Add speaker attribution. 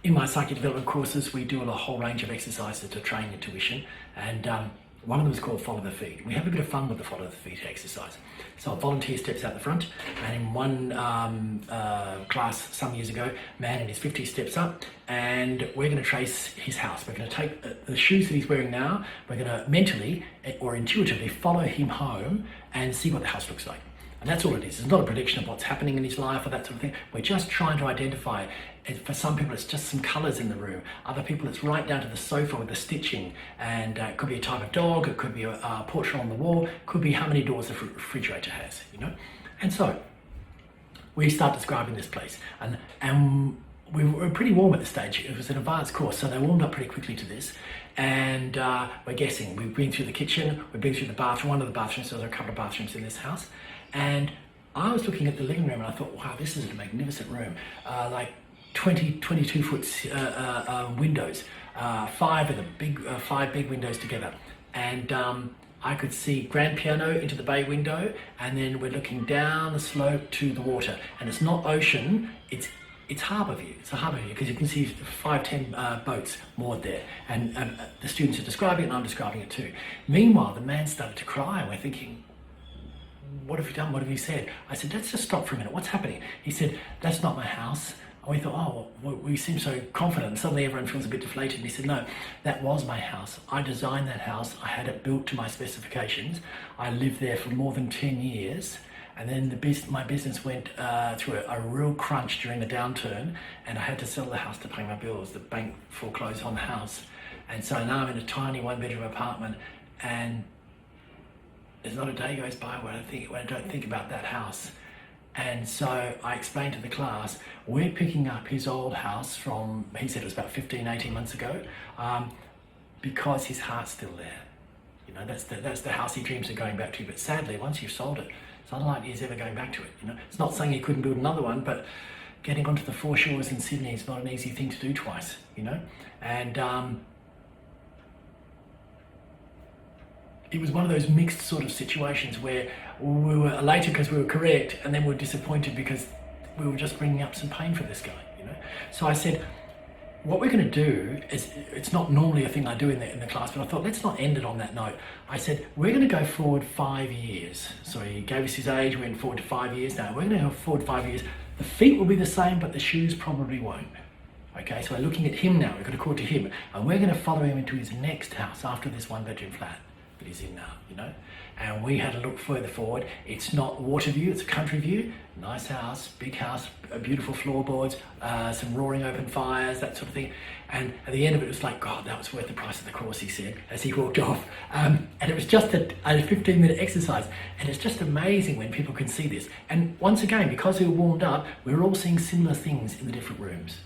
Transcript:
Speaker 1: In my psychic development courses, we do a whole range of exercises to train intuition, and one of them is called Follow the Feet. We have a bit of fun with the Follow the Feet exercise. So a volunteer steps out the front, and in one class some years ago, a man in his 50s steps up, and we're going to trace his house. We're going to take the shoes that he's wearing now, we're going to mentally or intuitively follow him home and see what the house looks like. And that's all it is. It's not a prediction of what's happening in his life or that sort of thing. We're just trying to identify. For some people, it's just some colours in the room. Other people, it's right down to the sofa with the stitching. And it could be a type of dog. It could be a portrait on the wall. It could be how many doors the refrigerator has, you know. And so we start describing this place. And we were pretty warm at this stage. It was an advanced course, so they warmed up pretty quickly to this. And we're guessing. We've been through the kitchen. We've been through the bathroom. One of the bathrooms. So there are a couple of bathrooms in this house. And I was looking at the living room and I thought, wow, this is a magnificent room. Like 22 foot windows, five big windows together. And I could see grand piano into the bay window, and then we're looking down the slope to the water. And it's not ocean, it's harbour view. It's a harbour view because you can see 5-10 boats moored there. And the students are describing it and I'm describing it too. Meanwhile, the man started to cry and we're thinking, what have you done? What have you said? I said, let's just stop for a minute. What's happening? He said, that's not my house. And we thought, oh, well, we seem so confident. And suddenly everyone feels a bit deflated. And he said, no, that was my house. I designed that house. I had it built to my specifications. I lived there for more than 10 years. And then my business went through a real crunch during the downturn. And I had to sell the house to pay my bills. The bank foreclosed on the house. And so now I'm in a tiny one-bedroom apartment. And there's not a day goes by where I don't think about that house. And so I explained to the class, we're picking up his old house from, he said it was about 18 months ago, because his heart's still there. You know, that's the house he dreams of going back to. But sadly, once you've sold it, it's unlikely he's ever going back to it. You know, it's not saying he couldn't build another one, but getting onto the foreshores in Sydney is not an easy thing to do twice. You know, and it was one of those mixed sort of situations where we were elated because we were correct, and then we were disappointed because we were just bringing up some pain for this guy, you know. So I said, what we're going to do is, it's not normally a thing I do in the class, but I thought, let's not end it on that note. I said, we're going to go forward 5 years. So he gave us his age, we went forward to 5 years now. We're going to go forward 5 years. The feet will be the same, but the shoes probably won't. Okay, so we're looking at him now, we've got to call to him, and we're going to follow him into his next house after this one-bedroom flat that he's in now, you know. And we had to look further forward. It's not water view, it's a country view. Nice house, big house, beautiful floorboards, some roaring open fires, that sort of thing. And at the end of it, it was like, God, that was worth the price of the course, he said, as he walked off. And it was just a 15-minute exercise. And it's just amazing when people can see this. And once again, because we were warmed up, we were all seeing similar things in the different rooms.